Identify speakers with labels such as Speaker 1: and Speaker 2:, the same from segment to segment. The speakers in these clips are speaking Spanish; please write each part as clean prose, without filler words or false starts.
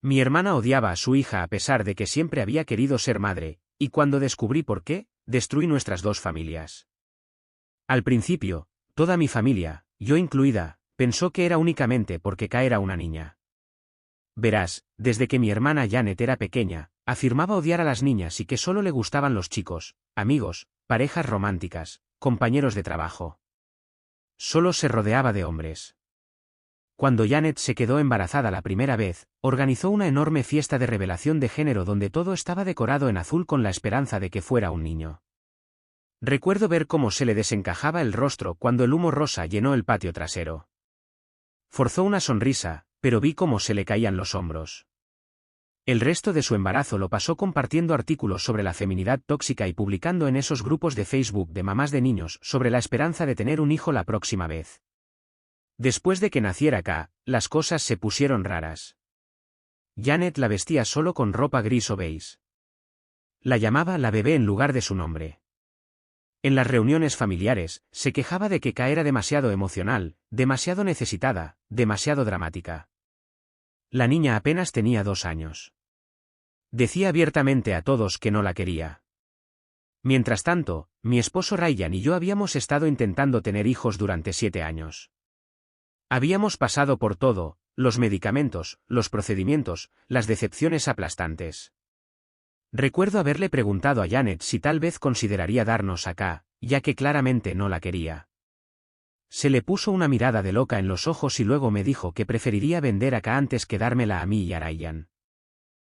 Speaker 1: Mi hermana odiaba a su hija a pesar de que siempre había querido ser madre, y cuando descubrí por qué, destruí nuestras dos familias. Al principio, toda mi familia, yo incluida, pensó que era únicamente porque Ka era una niña. Verás, desde que mi hermana Janet era pequeña, afirmaba odiar a las niñas y que solo le gustaban los chicos, amigos, parejas románticas, compañeros de trabajo. Solo se rodeaba de hombres. Cuando Janet se quedó embarazada la primera vez, organizó una enorme fiesta de revelación de género donde todo estaba decorado en azul con la esperanza de que fuera un niño. Recuerdo ver cómo se le desencajaba el rostro cuando el humo rosa llenó el patio trasero. Forzó una sonrisa, pero vi cómo se le caían los hombros. El resto de su embarazo lo pasó compartiendo artículos sobre la feminidad tóxica y publicando en esos grupos de Facebook de mamás de niños sobre la esperanza de tener un hijo la próxima vez. Después de que naciera Ka, las cosas se pusieron raras. Janet la vestía solo con ropa gris o beige. La llamaba la bebé en lugar de su nombre. En las reuniones familiares, se quejaba de que Ka era demasiado emocional, demasiado necesitada, demasiado dramática. La niña apenas tenía 2 años. Decía abiertamente a todos que no la quería. Mientras tanto, mi esposo Ryan y yo habíamos estado intentando tener hijos durante 7 años. Habíamos pasado por todo, los medicamentos, los procedimientos, las decepciones aplastantes. Recuerdo haberle preguntado a Janet si tal vez consideraría darnos a Ka, ya que claramente no la quería. Se le puso una mirada de loca en los ojos y luego me dijo que preferiría vender a Ka antes que dármela a mí y a Ryan.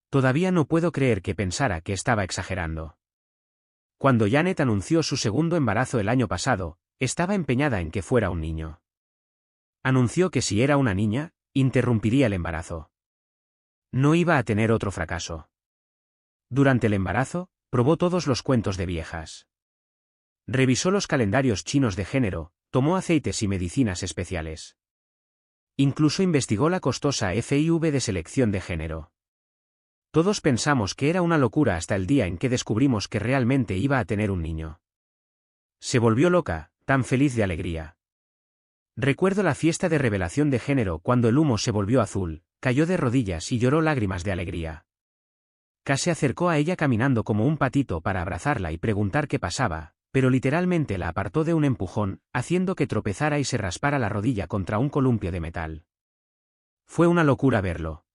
Speaker 1: Todavía no puedo creer que pensara que estaba exagerando. Cuando Janet anunció su segundo embarazo el año pasado, estaba empeñada en que fuera un niño. Anunció que si era una niña, interrumpiría el embarazo. No iba a tener otro fracaso. Durante el embarazo, probó todos los cuentos de viejas. Revisó los calendarios chinos de género, tomó aceites y medicinas especiales. Incluso investigó la costosa FIV de selección de género. Todos pensamos que era una locura hasta el día en que descubrimos que realmente iba a tener un niño. Se volvió loca, tan feliz de alegría. Recuerdo la fiesta de revelación de género cuando el humo se volvió azul, cayó de rodillas y lloró lágrimas de alegría. Ka se acercó a ella caminando como un patito para abrazarla y preguntar qué pasaba, pero literalmente la apartó de un empujón, haciendo que tropezara y se raspara la rodilla contra un columpio de metal. Fue una locura verlo.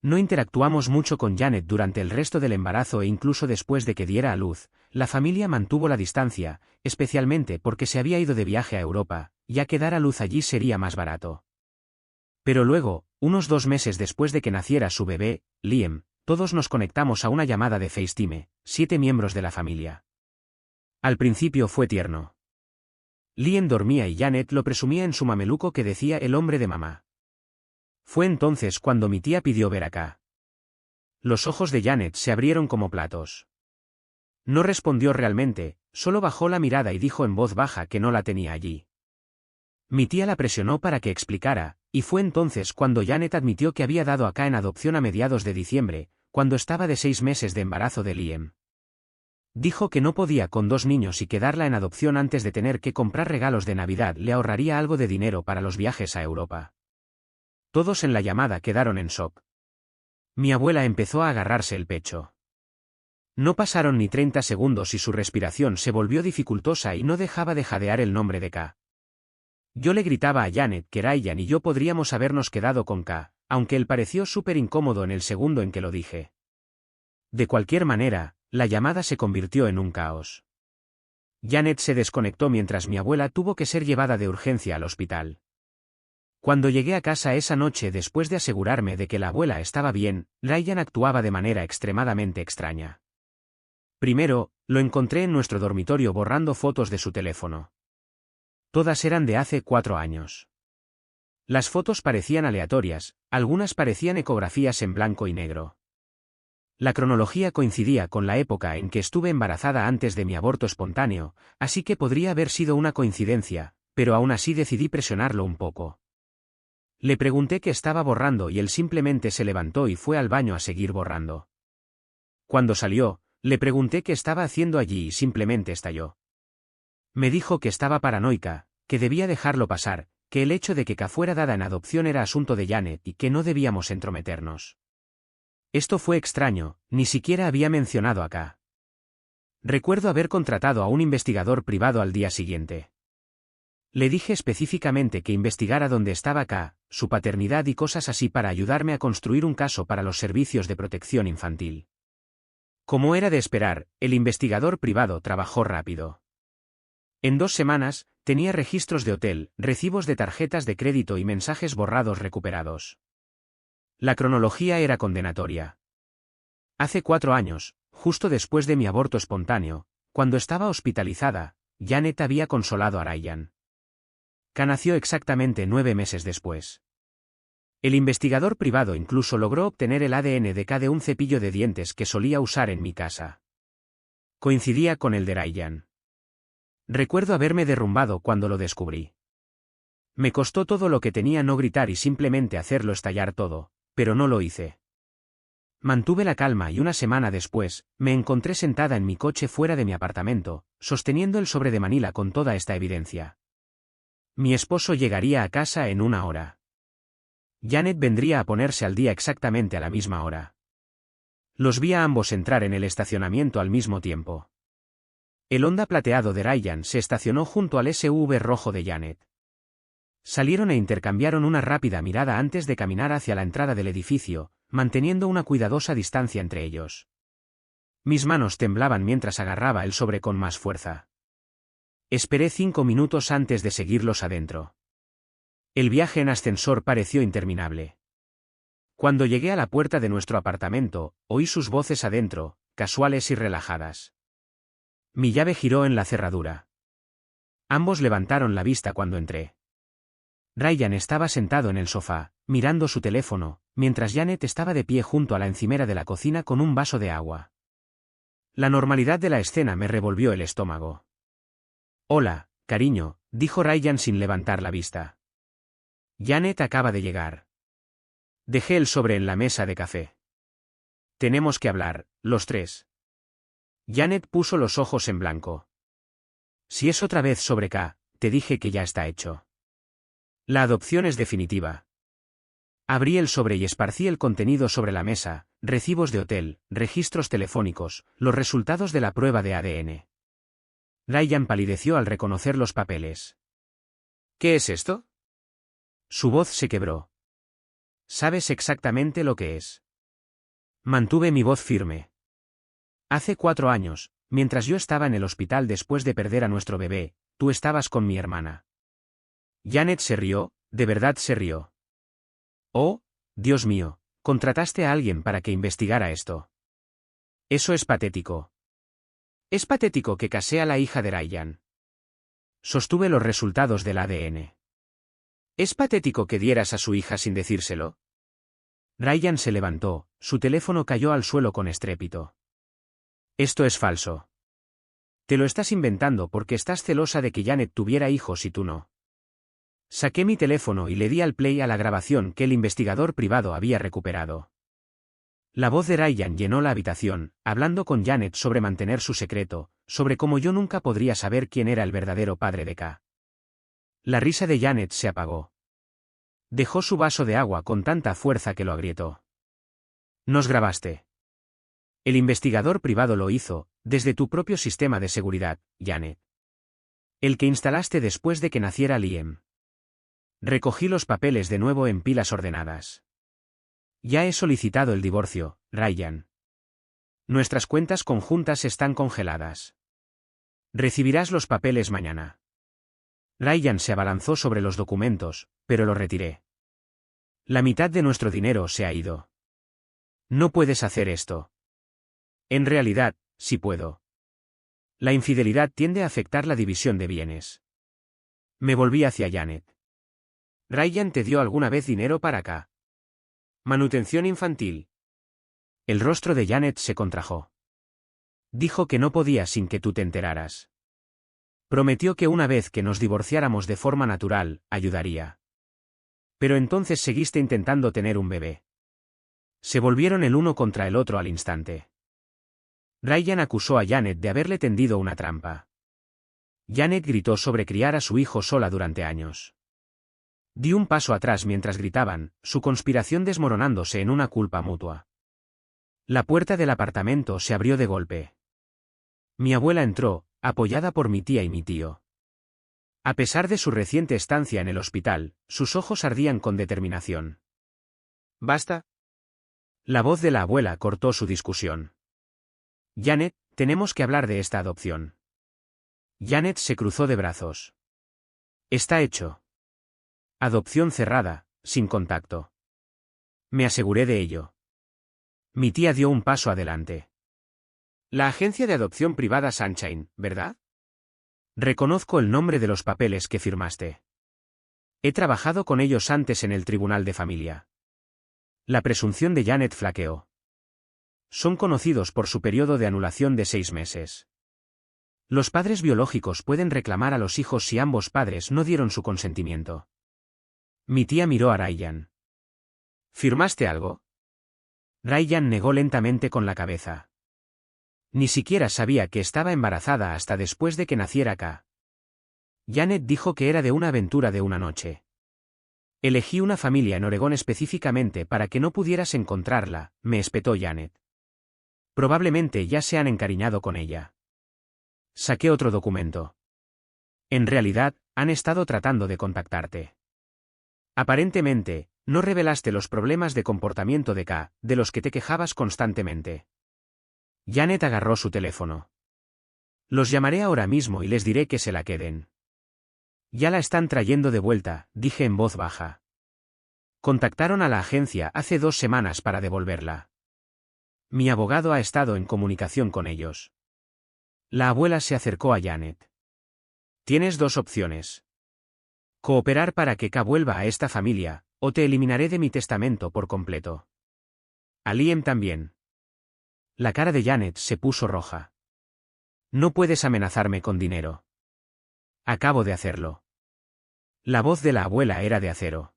Speaker 1: No interactuamos mucho con Janet durante el resto del embarazo e incluso después de que diera a luz, la familia mantuvo la distancia, especialmente porque se había ido de viaje a Europa, ya que dar a luz allí sería más barato. Pero luego, unos 2 meses después de que naciera su bebé, Liam, todos nos conectamos a una llamada de FaceTime, 7 miembros de la familia. Al principio fue tierno. Liam dormía y Janet lo presumía en su mameluco que decía el hombre de mamá. Fue entonces cuando mi tía pidió ver a Ka. Los ojos de Janet se abrieron como platos. No respondió realmente, solo bajó la mirada y dijo en voz baja que no la tenía allí. Mi tía la presionó para que explicara, y fue entonces cuando Janet admitió que había dado a Ka en adopción a mediados de diciembre, cuando estaba de 6 meses de embarazo de Liam. Dijo que no podía con 2 niños y que darla en adopción antes de tener que comprar regalos de Navidad le ahorraría algo de dinero para los viajes a Europa. Todos en la llamada quedaron en shock. Mi abuela empezó a agarrarse el pecho. No pasaron ni 30 segundos y su respiración se volvió dificultosa y no dejaba de jadear el nombre de Ka. Yo le gritaba a Janet que Ryan y yo podríamos habernos quedado con Ka, aunque él pareció súper incómodo en el segundo en que lo dije. De cualquier manera, la llamada se convirtió en un caos. Janet se desconectó mientras mi abuela tuvo que ser llevada de urgencia al hospital. Cuando llegué a casa esa noche después de asegurarme de que la abuela estaba bien, Ryan actuaba de manera extremadamente extraña. Primero, lo encontré en nuestro dormitorio borrando fotos de su teléfono. Todas eran de hace 4 años. Las fotos parecían aleatorias, algunas parecían ecografías en blanco y negro. La cronología coincidía con la época en que estuve embarazada antes de mi aborto espontáneo, así que podría haber sido una coincidencia, pero aún así decidí presionarlo un poco. Le pregunté qué estaba borrando y él simplemente se levantó y fue al baño a seguir borrando. Cuando salió, le pregunté qué estaba haciendo allí y simplemente estalló. Me dijo que estaba paranoica, que debía dejarlo pasar, que el hecho de que Ka fuera dada en adopción era asunto de Janet y que no debíamos entrometernos. Esto fue extraño, ni siquiera había mencionado a K. Recuerdo haber contratado a un investigador privado al día siguiente. Le dije específicamente que investigara dónde estaba K, su paternidad y cosas así para ayudarme a construir un caso para los servicios de protección infantil. Como era de esperar, el investigador privado trabajó rápido. En 2 semanas, tenía registros de hotel, recibos de tarjetas de crédito y mensajes borrados recuperados. La cronología era condenatoria. Hace 4 años, justo después de mi aborto espontáneo, cuando estaba hospitalizada, Janet había consolado a Ryan. K nació exactamente 9 meses después. El investigador privado incluso logró obtener el ADN de K de un cepillo de dientes que solía usar en mi casa. Coincidía con el de Ryan. Recuerdo haberme derrumbado cuando lo descubrí. Me costó todo lo que tenía no gritar y simplemente hacerlo estallar todo, pero no lo hice. Mantuve la calma y una semana después, me encontré sentada en mi coche fuera de mi apartamento, sosteniendo el sobre de Manila con toda esta evidencia. Mi esposo llegaría a casa en 1 hora. Janet vendría a ponerse al día exactamente a la misma hora. Los vi a ambos entrar en el estacionamiento al mismo tiempo. El Honda plateado de Ryan se estacionó junto al SUV rojo de Janet. Salieron e intercambiaron una rápida mirada antes de caminar hacia la entrada del edificio, manteniendo una cuidadosa distancia entre ellos. Mis manos temblaban mientras agarraba el sobre con más fuerza. Esperé 5 minutos antes de seguirlos adentro. El viaje en ascensor pareció interminable. Cuando llegué a la puerta de nuestro apartamento, oí sus voces adentro, casuales y relajadas. Mi llave giró en la cerradura. Ambos levantaron la vista cuando entré. Ryan estaba sentado en el sofá, mirando su teléfono, mientras Janet estaba de pie junto a la encimera de la cocina con un vaso de agua. La normalidad de la escena me revolvió el estómago. «Hola, cariño», dijo Ryan sin levantar la vista. «Janet acaba de llegar». Dejé el sobre en la mesa de café. «Tenemos que hablar, los 3». Janet puso los ojos en blanco. «Si es otra vez sobre K, te dije que ya está hecho. La adopción es definitiva». Abrí el sobre y esparcí el contenido sobre la mesa: recibos de hotel, registros telefónicos, los resultados de la prueba de ADN. Ryan palideció al reconocer los papeles. «¿Qué es esto?» Su voz se quebró. «¿Sabes exactamente lo que es?» Mantuve mi voz firme. «Hace 4 años, mientras yo estaba en el hospital después de perder a nuestro bebé, tú estabas con mi hermana». Janet se rió, de verdad se rió. «Oh, Dios mío, contrataste a alguien para que investigara esto. Eso es patético. Es patético que casé a la hija de Ryan. Sostuve los resultados del ADN. ¿Es patético que dieras a su hija sin decírselo?» Ryan se levantó, su teléfono cayó al suelo con estrépito. «Esto es falso. Te lo estás inventando porque estás celosa de que Janet tuviera hijos y tú no». Saqué mi teléfono y le di al play a la grabación que el investigador privado había recuperado. La voz de Ryan llenó la habitación, hablando con Janet sobre mantener su secreto, sobre cómo yo nunca podría saber quién era el verdadero padre de K. La risa de Janet se apagó. Dejó su vaso de agua con tanta fuerza que lo agrietó. «Nos grabaste. El investigador privado lo hizo, desde tu propio sistema de seguridad, Janet. El que instalaste después de que naciera Liam». Recogí los papeles de nuevo en pilas ordenadas. «Ya he solicitado el divorcio, Ryan. Nuestras cuentas conjuntas están congeladas. Recibirás los papeles mañana». Ryan se abalanzó sobre los documentos, pero lo retiré. «La mitad de nuestro dinero se ha ido. No puedes hacer esto». «En realidad, sí puedo. La infidelidad tiende a afectar la división de bienes». Me volví hacia Janet. «¿Ryan te dio alguna vez dinero para K? Manutención infantil». El rostro de Janet se contrajo. «Dijo que no podía sin que tú te enteraras. Prometió que una vez que nos divorciáramos de forma natural, ayudaría. Pero entonces seguiste intentando tener un bebé». Se volvieron el uno contra el otro al instante. Ryan acusó a Janet de haberle tendido una trampa. Janet gritó sobre criar a su hijo sola durante años. Di un paso atrás mientras gritaban, su conspiración desmoronándose en una culpa mutua. La puerta del apartamento se abrió de golpe. Mi abuela entró, apoyada por mi tía y mi tío. A pesar de su reciente estancia en el hospital, sus ojos ardían con determinación.
Speaker 2: ¿Basta?
Speaker 1: La voz de la abuela cortó su discusión. Janet, tenemos que hablar de esta adopción. Janet se cruzó de brazos. Está hecho. Adopción cerrada, sin contacto. Me aseguré de ello. Mi tía dio un paso adelante.
Speaker 2: La agencia de adopción privada Sunshine, ¿verdad?
Speaker 1: Reconozco el nombre de los papeles que firmaste. He trabajado con ellos antes en el tribunal de familia. La presunción de Janet flaqueó. Son conocidos por su periodo de anulación de 6 meses. Los padres biológicos pueden reclamar a los hijos si ambos padres no dieron su consentimiento. Mi tía miró a Ryan.
Speaker 2: ¿Firmaste algo?
Speaker 1: Ryan negó lentamente con la cabeza. Ni siquiera sabía que estaba embarazada hasta después de que naciera K. Janet dijo que era de una aventura de una noche. Elegí una familia en Oregón específicamente para que no pudieras encontrarla, me espetó Janet. Probablemente ya se han encariñado con ella. Saqué otro documento. En realidad, han estado tratando de contactarte. Aparentemente, no revelaste los problemas de comportamiento de K, de los que te quejabas constantemente. Janet agarró su teléfono. Los llamaré ahora mismo y les diré que se la queden. Ya la están trayendo de vuelta, dije en voz baja. Contactaron a la agencia hace 2 semanas para devolverla. Mi abogado ha estado en comunicación con ellos. La abuela se acercó a Janet. Tienes 2 opciones. Cooperar para que K vuelva a esta familia, o te eliminaré de mi testamento por completo. A Liam también. La cara de Janet se puso roja. No puedes amenazarme con dinero. Acabo de hacerlo. La voz de la abuela era de acero.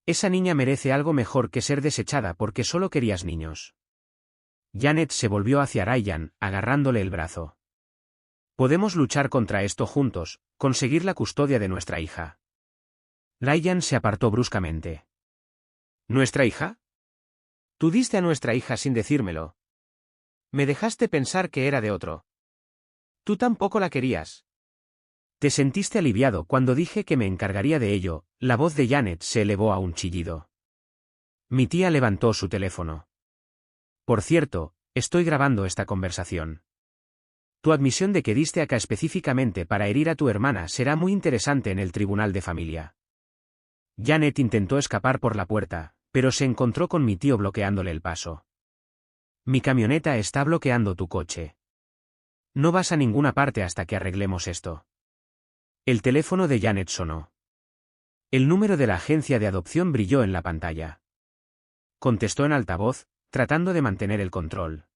Speaker 1: Esa niña merece algo mejor que ser desechada porque solo querías niños. Janet se volvió hacia Ryan, agarrándole el brazo. Podemos luchar contra esto juntos, conseguir la custodia de nuestra hija. Ryan se apartó bruscamente.
Speaker 2: ¿Nuestra hija? Tú diste a nuestra hija sin decírmelo. Me dejaste pensar que era de otro. Tú tampoco la querías.
Speaker 1: Te sentiste aliviado cuando dije que me encargaría de ello, la voz de Janet se elevó a un chillido. Mi tía levantó su teléfono. Por cierto, estoy grabando esta conversación. Tu admisión de que diste acá específicamente para herir a tu hermana será muy interesante en el tribunal de familia. Janet intentó escapar por la puerta, pero se encontró con mi tío bloqueándole el paso. Mi camioneta está bloqueando tu coche. No vas a ninguna parte hasta que arreglemos esto. El teléfono de Janet sonó. El número de la agencia de adopción brilló en la pantalla. Contestó en altavoz, tratando de mantener el control.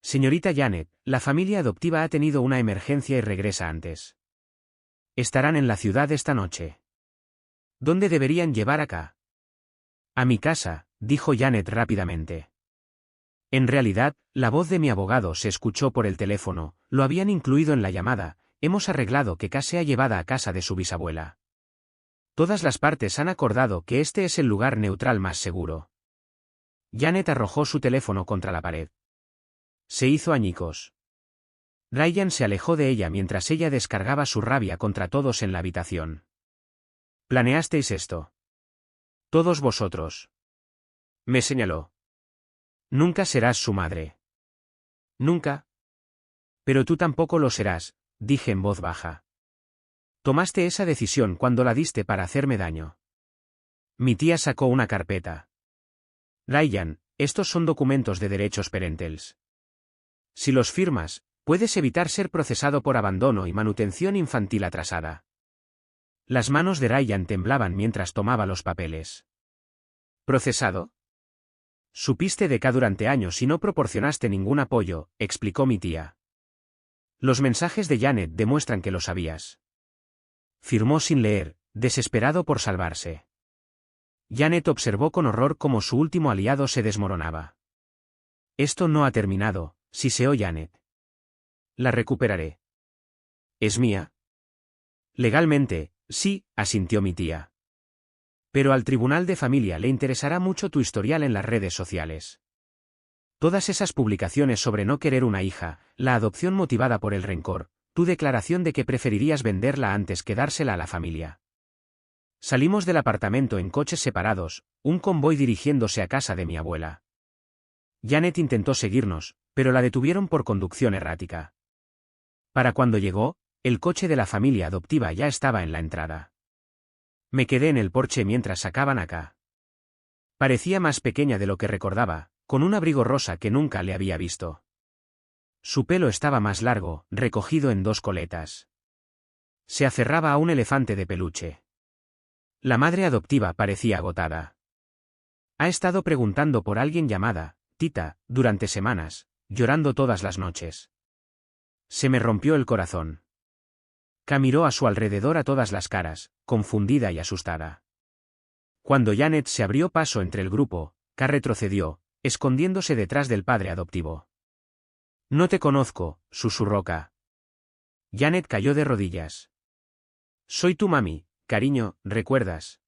Speaker 1: Señorita Janet, la familia adoptiva ha tenido una emergencia y regresa antes. Estarán en la ciudad esta noche. ¿Dónde deberían llevar acá? A mi casa, dijo Janet rápidamente. En realidad, la voz de mi abogado se escuchó por el teléfono, lo habían incluido en la llamada, hemos arreglado que K sea llevada a casa de su bisabuela. Todas las partes han acordado que este es el lugar neutral más seguro. Janet arrojó su teléfono contra la pared. Se hizo añicos. Ryan se alejó de ella mientras ella descargaba su rabia contra todos en la habitación. ¿Planeasteis esto? Todos vosotros.
Speaker 2: Me señaló.
Speaker 1: Nunca serás su madre.
Speaker 2: Nunca.
Speaker 1: Pero tú tampoco lo serás, dije en voz baja. Tomaste esa decisión cuando la diste para hacerme daño. Mi tía sacó una carpeta. Ryan, estos son documentos de derechos parentales. Si los firmas, puedes evitar ser procesado por abandono y manutención infantil atrasada. Las manos de Ryan temblaban mientras tomaba los papeles.
Speaker 2: ¿Procesado?
Speaker 1: Supiste de K durante años y no proporcionaste ningún apoyo, explicó mi tía. Los mensajes de Janet demuestran que lo sabías. Firmó sin leer, desesperado por salvarse. Janet observó con horror cómo su último aliado se desmoronaba. Esto no ha terminado, siseó Janet. La recuperaré. ¿Es mía? Legalmente, sí, asintió mi tía. Pero al tribunal de familia le interesará mucho tu historial en las redes sociales. Todas esas publicaciones sobre no querer una hija, la adopción motivada por el rencor, tu declaración de que preferirías venderla antes que dársela a la familia. Salimos del apartamento en coches separados, un convoy dirigiéndose a casa de mi abuela. Janet intentó seguirnos, pero la detuvieron por conducción errática. Para cuando llegó, el coche de la familia adoptiva ya estaba en la entrada. Me quedé en el porche mientras sacaban a K. Parecía más pequeña de lo que recordaba, con un abrigo rosa que nunca le había visto. Su pelo estaba más largo, recogido en 2 coletas. Se aferraba a un elefante de peluche. La madre adoptiva parecía agotada. Ha estado preguntando por alguien llamada Tita, durante semanas, llorando todas las noches. Se me rompió el corazón. K miró a su alrededor a todas las caras, confundida y asustada. Cuando Janet se abrió paso entre el grupo, K retrocedió, escondiéndose detrás del padre adoptivo. No te conozco, susurró K. Janet cayó de rodillas. Soy tu mami, cariño, ¿recuerdas?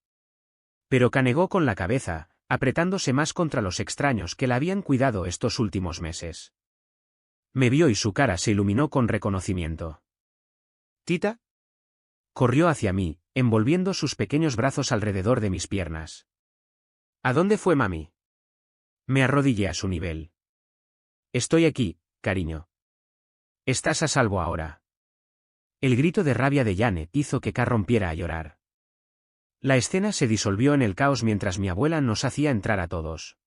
Speaker 1: Pero K negó con la cabeza, apretándose más contra los extraños que la habían cuidado estos últimos meses. Me vio y su cara se iluminó con reconocimiento. ¿Tita? Corrió hacia mí, envolviendo sus pequeños brazos alrededor de mis piernas. ¿A dónde fue mami? Me arrodillé a su nivel. Estoy aquí, cariño. Estás a salvo ahora. El grito de rabia de Janet hizo que K rompiera a llorar. La escena se disolvió en el caos mientras mi abuela nos hacía entrar a todos.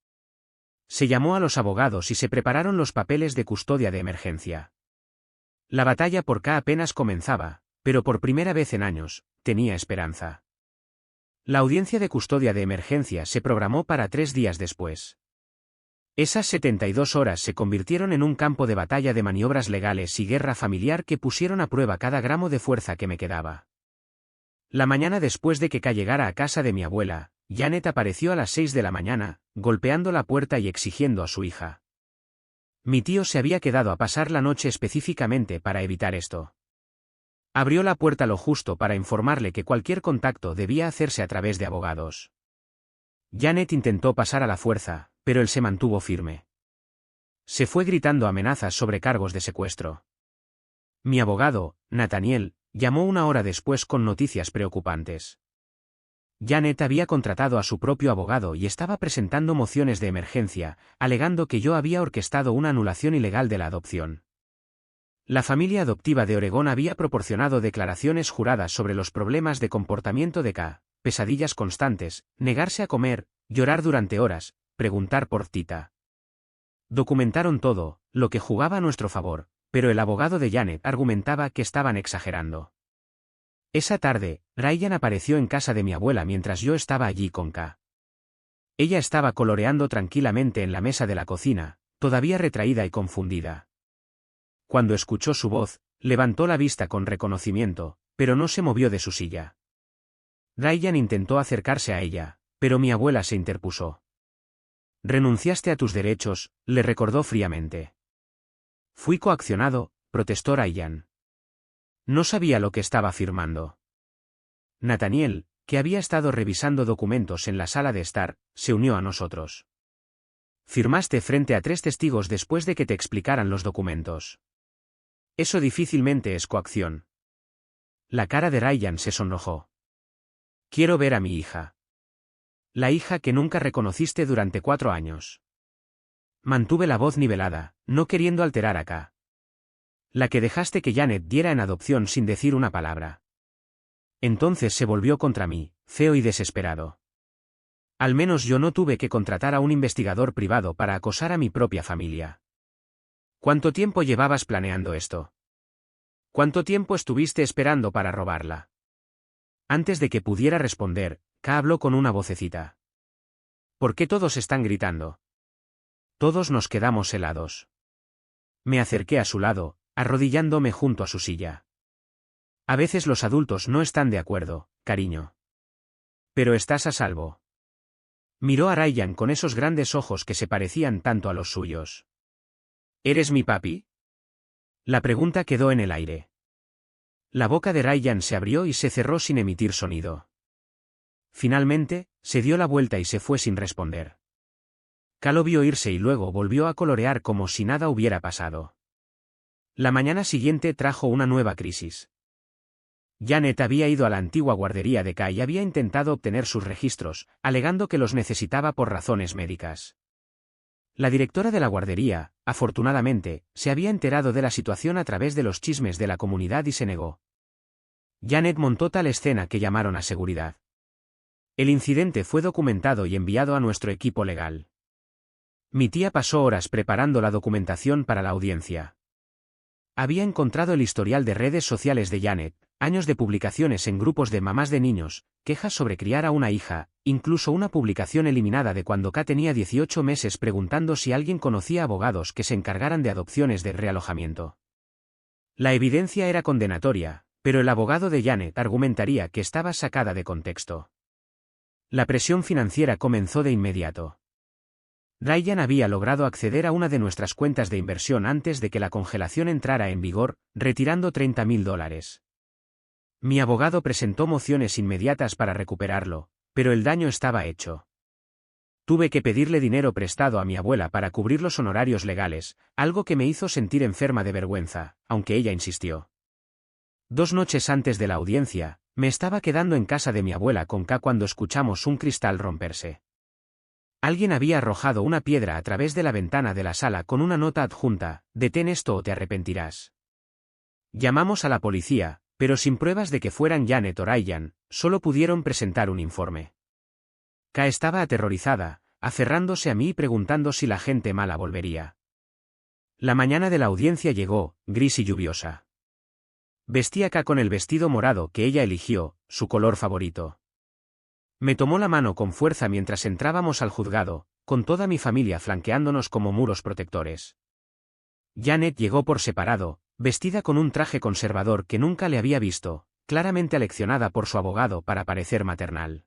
Speaker 1: Se llamó a los abogados y se prepararon los papeles de custodia de emergencia. La batalla por K apenas comenzaba, pero por primera vez en años, tenía esperanza. La audiencia de custodia de emergencia se programó para 3 días después. Esas 72 horas se convirtieron en un campo de batalla de maniobras legales y guerra familiar que pusieron a prueba cada gramo de fuerza que me quedaba. La mañana después de que K llegara a casa de mi abuela, Janet apareció a las 6 de la mañana, golpeando la puerta y exigiendo a su hija. Mi tío se había quedado a pasar la noche específicamente para evitar esto. Abrió la puerta lo justo para informarle que cualquier contacto debía hacerse a través de abogados. Janet intentó pasar a la fuerza, pero él se mantuvo firme. Se fue gritando amenazas sobre cargos de secuestro. Mi abogado, Nathaniel, llamó 1 hora después con noticias preocupantes. Janet había contratado a su propio abogado y estaba presentando mociones de emergencia, alegando que yo había orquestado una anulación ilegal de la adopción. La familia adoptiva de Oregón había proporcionado declaraciones juradas sobre los problemas de comportamiento de K, pesadillas constantes, negarse a comer, llorar durante horas, preguntar por Tita. Documentaron todo, lo que jugaba a nuestro favor, pero el abogado de Janet argumentaba que estaban exagerando. Esa tarde, Ryan apareció en casa de mi abuela mientras yo estaba allí con K. Ella estaba coloreando tranquilamente en la mesa de la cocina, todavía retraída y confundida. Cuando escuchó su voz, levantó la vista con reconocimiento, pero no se movió de su silla. Ryan intentó acercarse a ella, pero mi abuela se interpuso. Renunciaste a tus derechos, le recordó fríamente. Fui coaccionado, protestó Ryan. No sabía lo que estaba firmando. Nathaniel, que había estado revisando documentos en la sala de estar, se unió a nosotros. Firmaste frente a 3 testigos después de que te explicaran los documentos. Eso difícilmente es coacción. La cara de Ryan se sonrojó. Quiero ver a mi hija. La hija que nunca reconociste durante 4 años. Mantuve la voz nivelada, no queriendo alterar a K. La que dejaste que Janet diera en adopción sin decir una palabra. Entonces se volvió contra mí, feo y desesperado. Al menos yo no tuve que contratar a un investigador privado para acosar a mi propia familia. ¿Cuánto tiempo llevabas planeando esto? ¿Cuánto tiempo estuviste esperando para robarla? Antes de que pudiera responder, K habló con una vocecita. ¿Por qué todos están gritando? Todos nos quedamos helados. Me acerqué a su lado, arrodillándome junto a su silla. A veces los adultos no están de acuerdo, cariño. Pero estás a salvo. Miró a Ryan con esos grandes ojos que se parecían tanto a los suyos. ¿Eres mi papi? La pregunta quedó en el aire. La boca de Ryan se abrió y se cerró sin emitir sonido. Finalmente, se dio la vuelta y se fue sin responder. Ka lo vio irse y luego volvió a colorear como si nada hubiera pasado. La mañana siguiente trajo una nueva crisis. Janet había ido a la antigua guardería de Ka y había intentado obtener sus registros, alegando que los necesitaba por razones médicas. La directora de la guardería, afortunadamente, se había enterado de la situación a través de los chismes de la comunidad y se negó. Janet montó tal escena que llamaron a seguridad. El incidente fue documentado y enviado a nuestro equipo legal. Mi tía pasó horas preparando la documentación para la audiencia. Había encontrado el historial de redes sociales de Janet, años de publicaciones en grupos de mamás de niños, quejas sobre criar a una hija, incluso una publicación eliminada de cuando Ka tenía 18 meses preguntando si alguien conocía abogados que se encargaran de adopciones de realojamiento. La evidencia era condenatoria, pero el abogado de Janet argumentaría que estaba sacada de contexto. La presión financiera comenzó de inmediato. Ryan había logrado acceder a una de nuestras cuentas de inversión antes de que la congelación entrara en vigor, retirando $30.000. Mi abogado presentó mociones inmediatas para recuperarlo, pero el daño estaba hecho. Tuve que pedirle dinero prestado a mi abuela para cubrir los honorarios legales, algo que me hizo sentir enferma de vergüenza, aunque ella insistió. 2 noches antes de la audiencia, me estaba quedando en casa de mi abuela con Ka cuando escuchamos un cristal romperse. Alguien había arrojado una piedra a través de la ventana de la sala con una nota adjunta: «Detén esto o te arrepentirás». Llamamos a la policía, pero sin pruebas de que fueran Janet o Ryan, solo pudieron presentar un informe. Ka estaba aterrorizada, aferrándose a mí y preguntando si la gente mala volvería. La mañana de la audiencia llegó, gris y lluviosa. Vestía Ka con el vestido morado que ella eligió, su color favorito. Me tomó la mano con fuerza mientras entrábamos al juzgado, con toda mi familia flanqueándonos como muros protectores. Janet llegó por separado, vestida con un traje conservador que nunca le había visto, claramente aleccionada por su abogado para parecer maternal.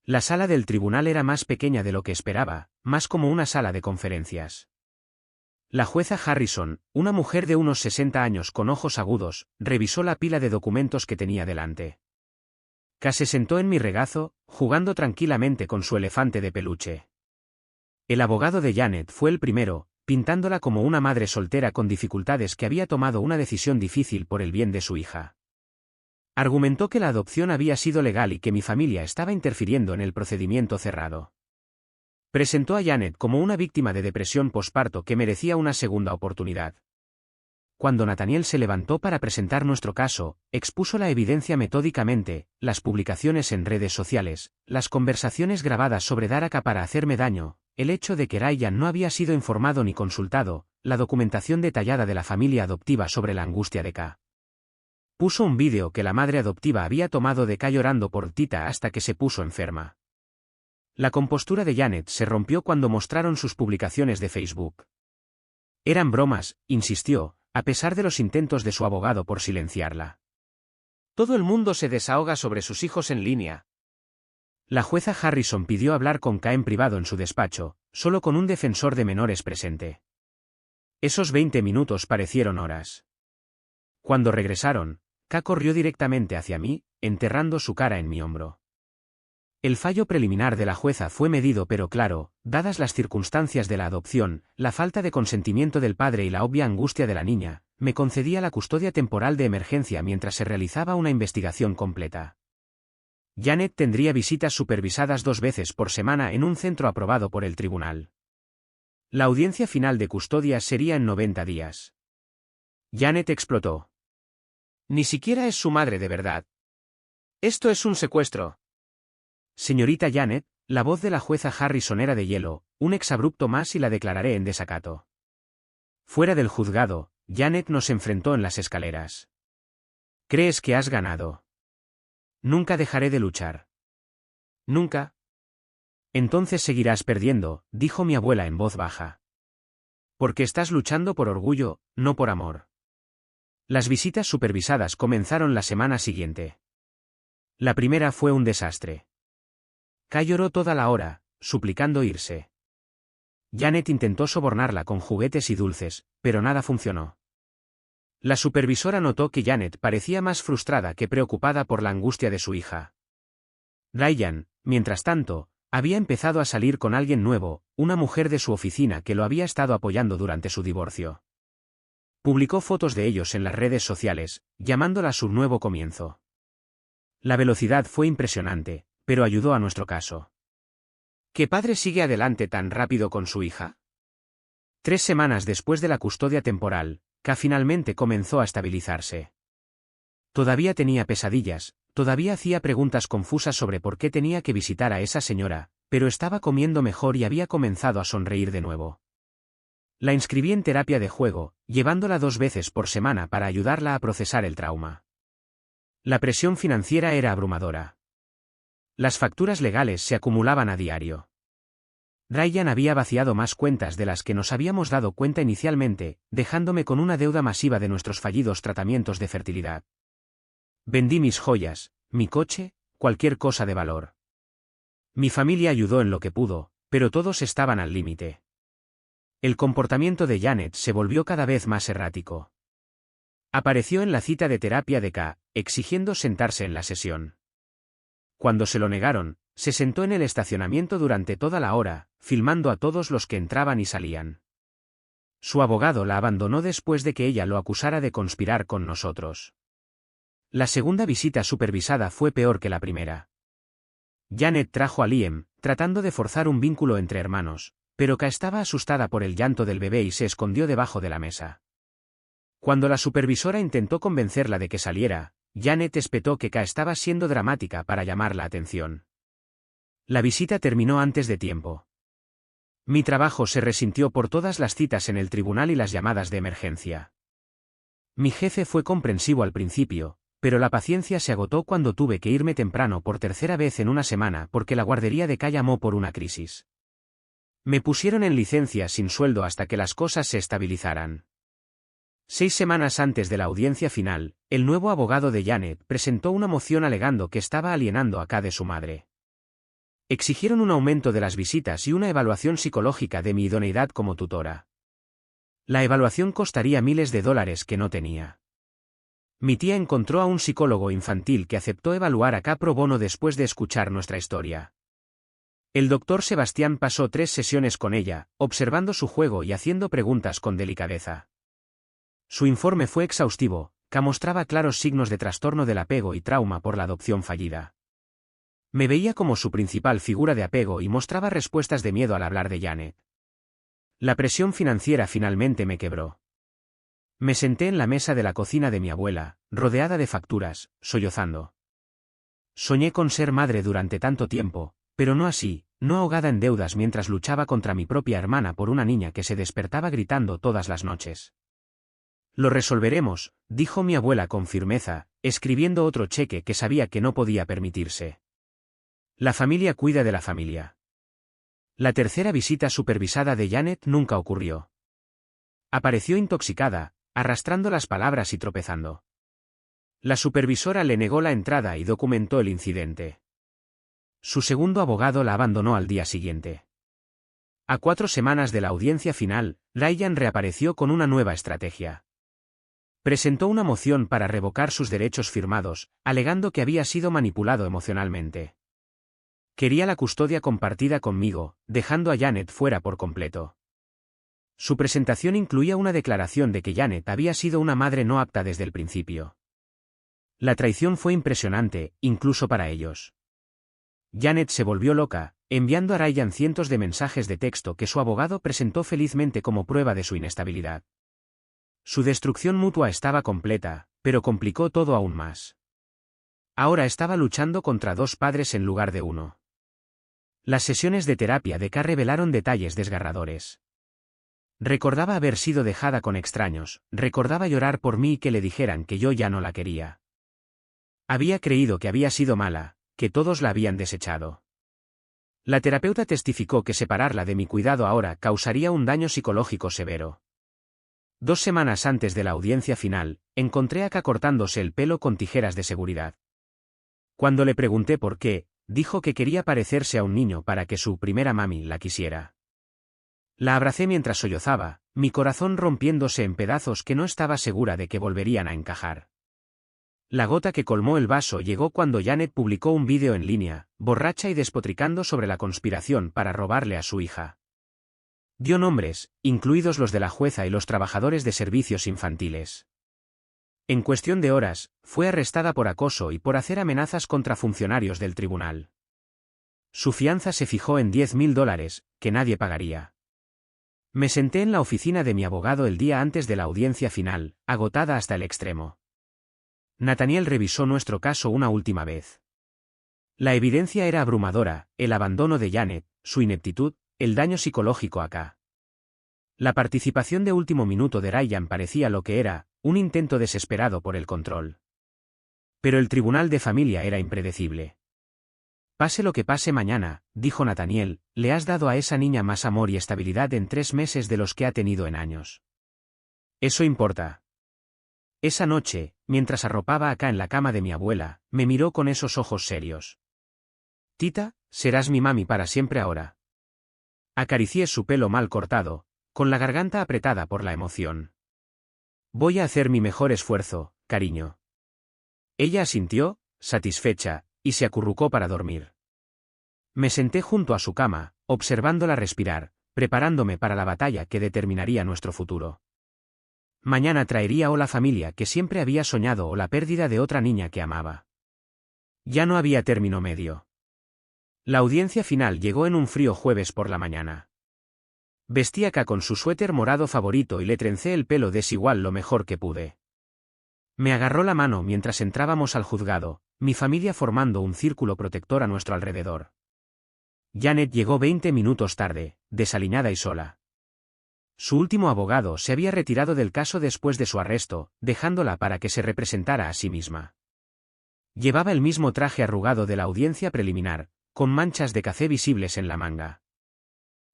Speaker 1: La sala del tribunal era más pequeña de lo que esperaba, más como una sala de conferencias. La jueza Harrison, una mujer de unos 60 años con ojos agudos, revisó la pila de documentos que tenía delante. Ka se sentó en mi regazo, jugando tranquilamente con su elefante de peluche. El abogado de Janet fue el primero, pintándola como una madre soltera con dificultades que había tomado una decisión difícil por el bien de su hija. Argumentó que la adopción había sido legal y que mi familia estaba interfiriendo en el procedimiento cerrado. Presentó a Janet como una víctima de depresión posparto que merecía una segunda oportunidad. Cuando Nathaniel se levantó para presentar nuestro caso, expuso la evidencia metódicamente, las publicaciones en redes sociales, las conversaciones grabadas sobre dar a Ka para hacerme daño, el hecho de que Ryan no había sido informado ni consultado, la documentación detallada de la familia adoptiva sobre la angustia de Ka. Puso un vídeo que la madre adoptiva había tomado de Ka llorando por Tita hasta que se puso enferma. La compostura de Janet se rompió cuando mostraron sus publicaciones de Facebook. Eran bromas, insistió, a pesar de los intentos de su abogado por silenciarla. Todo el mundo se desahoga sobre sus hijos en línea. La jueza Harrison pidió hablar con Ka en privado en su despacho, solo con un defensor de menores presente. Esos 20 minutos parecieron horas. Cuando regresaron, Ka corrió directamente hacia mí, enterrando su cara en mi hombro. El fallo preliminar de la jueza fue medido pero claro, dadas las circunstancias de la adopción, la falta de consentimiento del padre y la obvia angustia de la niña, me concedía la custodia temporal de emergencia mientras se realizaba una investigación completa. Janet tendría visitas supervisadas 2 veces por semana en un centro aprobado por el tribunal. La audiencia final de custodia sería en 90 días. Janet explotó. Ni siquiera es su madre de verdad. Esto es un secuestro. Señorita Janet, la voz de la jueza Harrison era de hielo, un exabrupto más y la declararé en desacato. Fuera del juzgado, Janet nos enfrentó en las escaleras. ¿Crees que has ganado? Nunca dejaré de luchar. ¿Nunca? Entonces seguirás perdiendo, dijo mi abuela en voz baja. Porque estás luchando por orgullo, no por amor. Las visitas supervisadas comenzaron la semana siguiente. La primera fue un desastre. Ka lloró toda la hora, suplicando irse. Janet intentó sobornarla con juguetes y dulces, pero nada funcionó. La supervisora notó que Janet parecía más frustrada que preocupada por la angustia de su hija. Ryan, mientras tanto, Había empezado a salir con alguien nuevo, una mujer de su oficina que lo había estado apoyando durante su divorcio. Publicó fotos de ellos en las redes sociales, llamándola su nuevo comienzo. La velocidad fue impresionante, pero ayudó a nuestro caso. ¿Qué padre sigue adelante tan rápido con su hija? 3 semanas después de la custodia temporal, Ka finalmente comenzó a estabilizarse. Todavía tenía pesadillas, todavía hacía preguntas confusas sobre por qué tenía que visitar a esa señora, pero estaba comiendo mejor y había comenzado a sonreír de nuevo. La inscribí en terapia de juego, llevándola 2 veces por semana para ayudarla a procesar el trauma. La presión financiera era abrumadora. Las facturas legales se acumulaban a diario. Ryan había vaciado más cuentas de las que nos habíamos dado cuenta inicialmente, dejándome con una deuda masiva de nuestros fallidos tratamientos de fertilidad. Vendí mis joyas, mi coche, cualquier cosa de valor. Mi familia ayudó en lo que pudo, pero todos estaban al límite. El comportamiento de Janet se volvió cada vez más errático. Apareció en la cita de terapia de Ka, exigiendo sentarse en la sesión. Cuando se lo negaron, se sentó en el estacionamiento durante toda la hora, filmando a todos los que entraban y salían. Su abogado la abandonó después de que ella lo acusara de conspirar con nosotros. La segunda visita supervisada fue peor que la primera. Janet trajo a Liam, tratando de forzar un vínculo entre hermanos, pero Ka estaba asustada por el llanto del bebé y se escondió debajo de la mesa. Cuando la supervisora intentó convencerla de que saliera, Janet espetó que Ka estaba siendo dramática para llamar la atención. La visita terminó antes de tiempo. Mi trabajo se resintió por todas las citas en el tribunal y las llamadas de emergencia. Mi jefe fue comprensivo al principio, pero la paciencia se agotó cuando tuve que irme temprano por 3ª vez en una semana porque la guardería de Ka llamó por una crisis. Me pusieron en licencia sin sueldo hasta que las cosas se estabilizaran. 6 semanas antes de la audiencia final, el nuevo abogado de Janet presentó una moción alegando que estaba alienando a Ka de su madre. Exigieron un aumento de las visitas y una evaluación psicológica de mi idoneidad como tutora. La evaluación costaría miles de dólares que no tenía. Mi tía encontró a un psicólogo infantil que aceptó evaluar a Ka pro bono después de escuchar nuestra historia. El doctor Sebastián pasó 3 sesiones con ella, observando su juego y haciendo preguntas con delicadeza. Su informe fue exhaustivo, Ka mostraba claros signos de trastorno del apego y trauma por la adopción fallida. Me veía como su principal figura de apego y mostraba respuestas de miedo al hablar de Janet. La presión financiera finalmente me quebró. Me senté en la mesa de la cocina de mi abuela, rodeada de facturas, sollozando. Soñé con ser madre durante tanto tiempo, pero no así, no ahogada en deudas mientras luchaba contra mi propia hermana por una niña que se despertaba gritando todas las noches. Lo resolveremos, dijo mi abuela con firmeza, escribiendo otro cheque que sabía que no podía permitirse. La familia cuida de la familia. La tercera visita supervisada de Janet nunca ocurrió. Apareció intoxicada, arrastrando las palabras y tropezando. La supervisora le negó la entrada y documentó el incidente. Su segundo abogado la abandonó al día siguiente. A 4 semanas de la audiencia final, Ryan reapareció con una nueva estrategia. Presentó una moción para revocar sus derechos firmados, alegando que había sido manipulado emocionalmente. Quería la custodia compartida conmigo, dejando a Janet fuera por completo. Su presentación incluía una declaración de que Janet había sido una madre no apta desde el principio. La traición fue impresionante, incluso para ellos. Janet se volvió loca, enviando a Ryan cientos de mensajes de texto que su abogado presentó felizmente como prueba de su inestabilidad. Su destrucción mutua estaba completa, pero complicó todo aún más. Ahora estaba luchando contra 2 padres en lugar de 1. Las sesiones de terapia de Ka revelaron detalles desgarradores. Recordaba haber sido dejada con extraños, recordaba llorar por mí y que le dijeran que yo ya no la quería. Había creído que había sido mala, que todos la habían desechado. La terapeuta testificó que separarla de mi cuidado ahora causaría un daño psicológico severo. 2 semanas antes de la audiencia final, encontré a Ka cortándose el pelo con tijeras de seguridad. Cuando le pregunté por qué, dijo que quería parecerse a un niño para que su primera mami la quisiera. La abracé mientras sollozaba, mi corazón rompiéndose en pedazos que no estaba segura de que volverían a encajar. La gota que colmó el vaso llegó cuando Janet publicó un vídeo en línea, borracha y despotricando sobre la conspiración para robarle a su hija. Dio nombres, incluidos los de la jueza y los trabajadores de servicios infantiles. En cuestión de horas, fue arrestada por acoso y por hacer amenazas contra funcionarios del tribunal. Su fianza se fijó en $10.000, que nadie pagaría. Me senté en la oficina de mi abogado el día antes de la audiencia final, agotada hasta el extremo. Nathaniel revisó nuestro caso una última vez. La evidencia era abrumadora: el abandono de Janet, su ineptitud, el daño psicológico a K. La participación de último minuto de Ryan parecía lo que era, un intento desesperado por el control. Pero el tribunal de familia era impredecible. Pase lo que pase mañana, dijo Nathaniel, le has dado a esa niña más amor y estabilidad en 3 meses de los que ha tenido en años. Eso importa. Esa noche, mientras arropaba a K en la cama de mi abuela, me miró con esos ojos serios. Tita, serás mi mami para siempre ahora. Acaricié su pelo mal cortado, con la garganta apretada por la emoción. Voy a hacer mi mejor esfuerzo, cariño. Ella asintió, satisfecha, y se acurrucó para dormir. Me senté junto a su cama, observándola respirar, preparándome para la batalla que determinaría nuestro futuro. Mañana traería o la familia que siempre había soñado o la pérdida de otra niña que amaba. Ya no había término medio. La audiencia final llegó en un frío jueves por la mañana. Vestí a K con su suéter morado favorito y le trencé el pelo desigual lo mejor que pude. Me agarró la mano mientras entrábamos al juzgado, mi familia formando un círculo protector a nuestro alrededor. Janet llegó 20 minutos tarde, desaliñada y sola. Su último abogado se había retirado del caso después de su arresto, dejándola para que se representara a sí misma. Llevaba el mismo traje arrugado de la audiencia preliminar, con manchas de café visibles en la manga.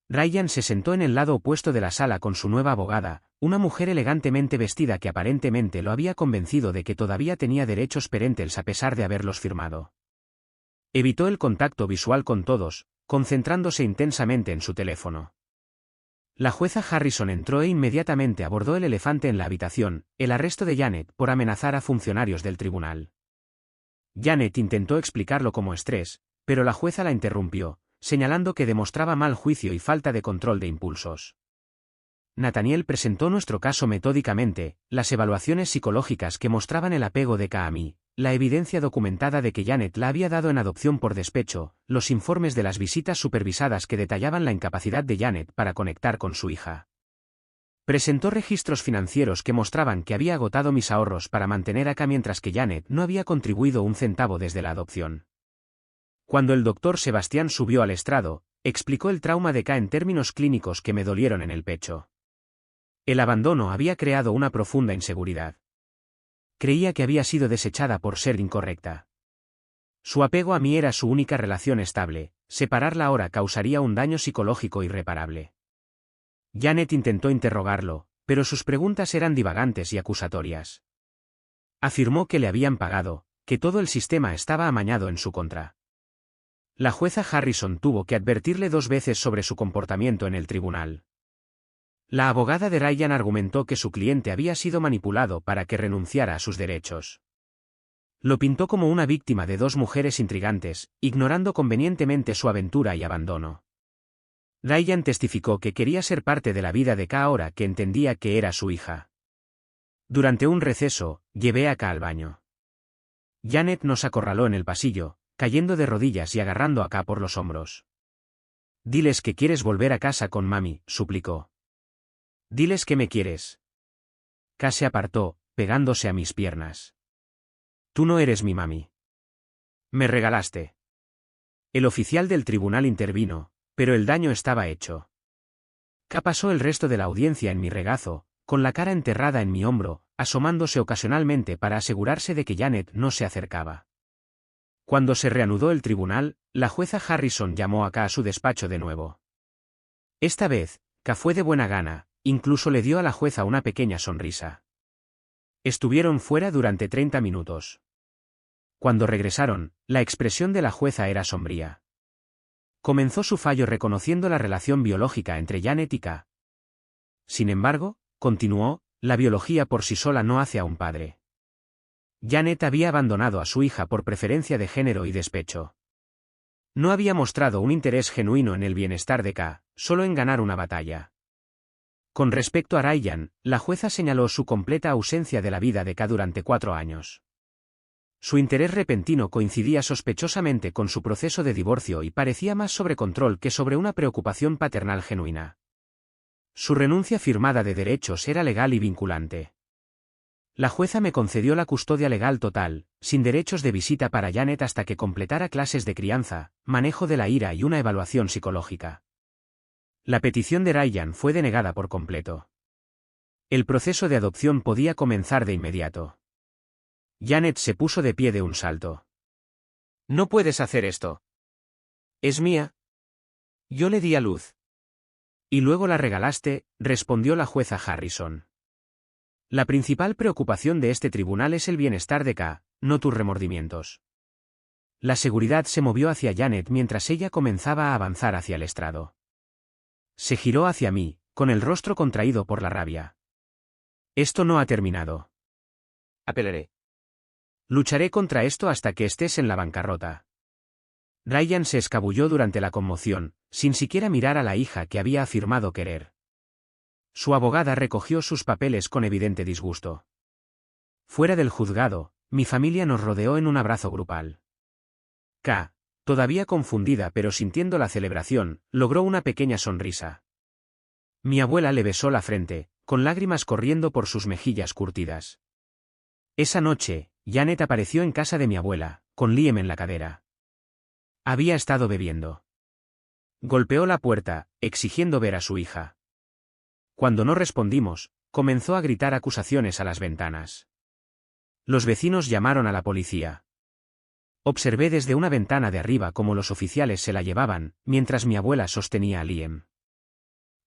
Speaker 1: Ryan se sentó en el lado opuesto de la sala con su nueva abogada, una mujer elegantemente vestida que aparentemente lo había convencido de que todavía tenía derechos parentales a pesar de haberlos firmado. Evitó el contacto visual con todos, concentrándose intensamente en su teléfono. La jueza Harrison entró e inmediatamente abordó el elefante en la habitación, el arresto de Janet por amenazar a funcionarios del tribunal. Janet intentó explicarlo como estrés, pero la jueza la interrumpió, señalando que demostraba mal juicio y falta de control de impulsos. Nathaniel presentó nuestro caso metódicamente, las evaluaciones psicológicas que mostraban el apego de K a mí, la evidencia documentada de que Janet la había dado en adopción por despecho, los informes de las visitas supervisadas que detallaban la incapacidad de Janet para conectar con su hija. Presentó registros financieros que mostraban que había agotado mis ahorros para mantener a K mientras que Janet no había contribuido un centavo desde la adopción. Cuando el doctor Sebastián subió al estrado, explicó el trauma de K en términos clínicos que me dolieron en el pecho. El abandono había creado una profunda inseguridad. Creía que había sido desechada por ser incorrecta. Su apego a mí era su única relación estable, separarla ahora causaría un daño psicológico irreparable. Janet intentó interrogarlo, pero sus preguntas eran divagantes y acusatorias. Afirmó que le habían pagado, que todo el sistema estaba amañado en su contra. La jueza Harrison tuvo que advertirle 2 veces sobre su comportamiento en el tribunal. La abogada de Ryan argumentó que su cliente había sido manipulado para que renunciara a sus derechos. Lo pintó como una víctima de 2 mujeres intrigantes, ignorando convenientemente su aventura y abandono. Ryan testificó que quería ser parte de la vida de K ahora que entendía que era su hija. Durante un receso, llevé a K al baño. Janet nos acorraló en el pasillo, cayendo de rodillas y agarrando a K por los hombros. Diles que quieres volver a casa con mami, suplicó. Diles que me quieres. K se apartó, pegándose a mis piernas. Tú no eres mi mami. Me regalaste. El oficial del tribunal intervino, pero el daño estaba hecho. K pasó el resto de la audiencia en mi regazo, con la cara enterrada en mi hombro, asomándose ocasionalmente para asegurarse de que Janet no se acercaba. Cuando se reanudó el tribunal, la jueza Harrison llamó a K a su despacho de nuevo. Esta vez, K fue de buena gana, incluso le dio a la jueza una pequeña sonrisa. Estuvieron fuera durante 30 minutos. Cuando regresaron, la expresión de la jueza era sombría. Comenzó su fallo reconociendo la relación biológica entre Janet y K. Sin embargo, continuó, la biología por sí sola no hace a un padre. Janet había abandonado a su hija por preferencia de género y despecho. No había mostrado un interés genuino en el bienestar de K, solo en ganar una batalla. Con respecto a Ryan, la jueza señaló su completa ausencia de la vida de K durante 4 años. Su interés repentino coincidía sospechosamente con su proceso de divorcio y parecía más sobre control que sobre una preocupación paternal genuina. Su renuncia firmada de derechos era legal y vinculante. La jueza me concedió la custodia legal total, sin derechos de visita para Janet hasta que completara clases de crianza, manejo de la ira y una evaluación psicológica. La petición de Ryan fue denegada por completo. El proceso de adopción podía comenzar de inmediato. Janet se puso de pie de un salto.
Speaker 2: No puedes hacer esto. Es mía. Yo le di a luz.
Speaker 1: Y luego la regalaste, respondió la jueza Harrison. La principal preocupación de este tribunal es el bienestar de K, no tus remordimientos. La seguridad se movió hacia Janet mientras ella comenzaba a avanzar hacia el estrado. Se giró hacia mí, con el rostro contraído por la rabia. Esto no ha terminado.
Speaker 2: Apelaré.
Speaker 1: Lucharé contra esto hasta que estés en la bancarrota. Ryan se escabulló durante la conmoción, sin siquiera mirar a la hija que había afirmado querer. Su abogada recogió sus papeles con evidente disgusto. Fuera del juzgado, mi familia nos rodeó en un abrazo grupal. K, todavía confundida pero sintiendo la celebración, logró una pequeña sonrisa. Mi abuela le besó la frente, con lágrimas corriendo por sus mejillas curtidas. Esa noche, Janet apareció en casa de mi abuela, con Liam en la cadera. Había estado bebiendo. Golpeó la puerta, exigiendo ver a su hija. Cuando no respondimos, comenzó a gritar acusaciones a las ventanas. Los vecinos llamaron a la policía. Observé desde una ventana de arriba cómo los oficiales se la llevaban, mientras mi abuela sostenía a Liam.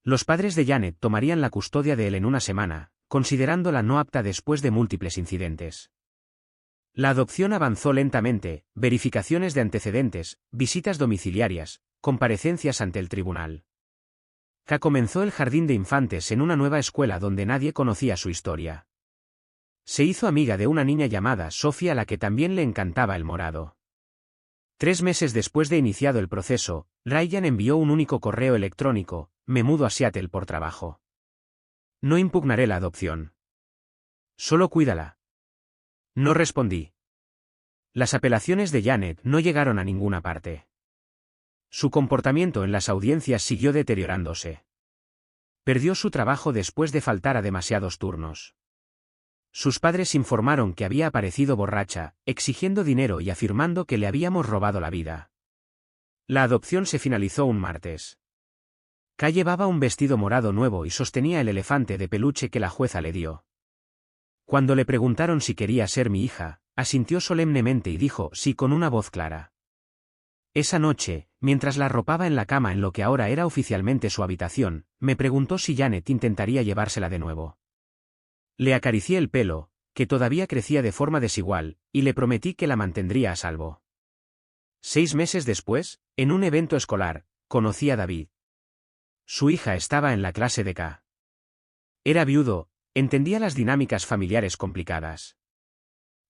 Speaker 1: Los padres de Janet tomarían la custodia de él en una semana, considerándola no apta después de múltiples incidentes. La adopción avanzó lentamente, verificaciones de antecedentes, visitas domiciliarias, comparecencias ante el tribunal. K comenzó el jardín de infantes en una nueva escuela donde nadie conocía su historia. Se hizo amiga de una niña llamada Sophie a la que también le encantaba el morado. 3 meses después de iniciado el proceso, Ryan envió un único correo electrónico: me mudo a Seattle por trabajo. No impugnaré la adopción. Solo cuídala. No respondí. Las apelaciones de Janet no llegaron a ninguna parte. Su comportamiento en las audiencias siguió deteriorándose. Perdió su trabajo después de faltar a demasiados turnos. Sus padres informaron que había aparecido borracha, exigiendo dinero y afirmando que le habíamos robado la vida. La adopción se finalizó un martes. K llevaba un vestido morado nuevo y sostenía el elefante de peluche que la jueza le dio. Cuando le preguntaron si quería ser mi hija, asintió solemnemente y dijo sí con una voz clara. Esa noche, mientras la arropaba en la cama en lo que ahora era oficialmente su habitación, me preguntó si Janet intentaría llevársela de nuevo. Le acaricié el pelo, que todavía crecía de forma desigual, y le prometí que la mantendría a salvo. 6 meses después, en un evento escolar, conocí a David. Su hija estaba en la clase de K. Era viudo, entendía las dinámicas familiares complicadas.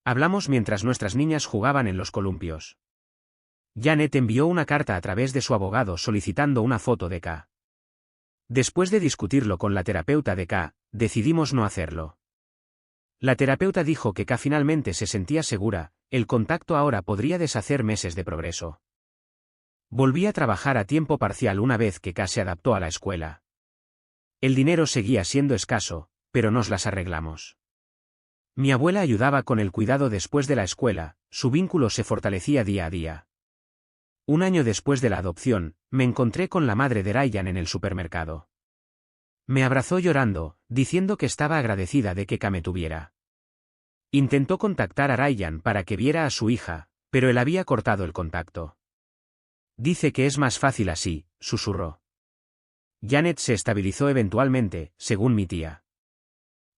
Speaker 1: Hablamos mientras nuestras niñas jugaban en los columpios. Janet envió una carta a través de su abogado solicitando una foto de K. Después de discutirlo con la terapeuta de K, decidimos no hacerlo. La terapeuta dijo que K finalmente se sentía segura, el contacto ahora podría deshacer meses de progreso. Volví a trabajar a tiempo parcial una vez que K se adaptó a la escuela. El dinero seguía siendo escaso, pero nos las arreglamos. Mi abuela ayudaba con el cuidado después de la escuela, su vínculo se fortalecía día a día. Un año después de la adopción, me encontré con la madre de Ryan en el supermercado. Me abrazó llorando, diciendo que estaba agradecida de que K me tuviera. Intentó contactar a Ryan para que viera a su hija, pero él había cortado el contacto. Dice que es más fácil así, susurró. Janet se estabilizó eventualmente, según mi tía.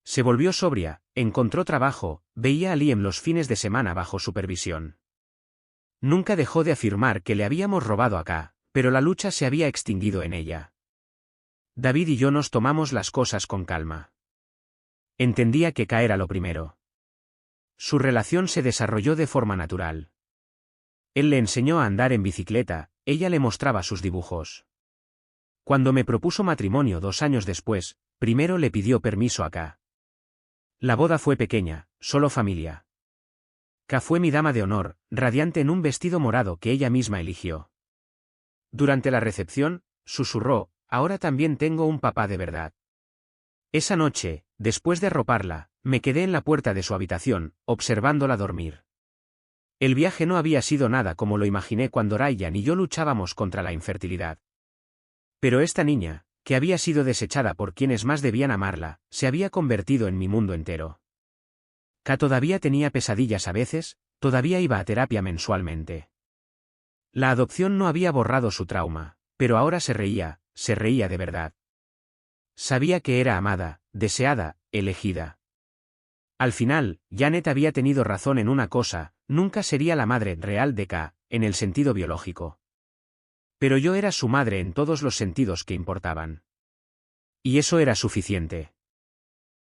Speaker 1: Se volvió sobria, encontró trabajo, veía a Liam los fines de semana bajo supervisión. Nunca dejó de afirmar que le habíamos robado a K, pero la lucha se había extinguido en ella. David y yo nos tomamos las cosas con calma. Entendía que K era lo primero. Su relación se desarrolló de forma natural. Él le enseñó a andar en bicicleta, ella le mostraba sus dibujos. Cuando me propuso matrimonio 2 años después, primero le pidió permiso a K. La boda fue pequeña, solo familia. K fue mi dama de honor, radiante en un vestido morado que ella misma eligió. Durante la recepción, susurró, ahora también tengo un papá de verdad. Esa noche, después de arroparla, me quedé en la puerta de su habitación, observándola dormir. El viaje no había sido nada como lo imaginé cuando Ryan y yo luchábamos contra la infertilidad. Pero esta niña, que había sido desechada por quienes más debían amarla, se había convertido en mi mundo entero. K todavía tenía pesadillas a veces, todavía iba a terapia mensualmente. La adopción no había borrado su trauma, pero ahora se reía de verdad. Sabía que era amada, deseada, elegida. Al final, Janet había tenido razón en una cosa, nunca sería la madre real de K, en el sentido biológico. Pero yo era su madre en todos los sentidos que importaban. Y eso era suficiente.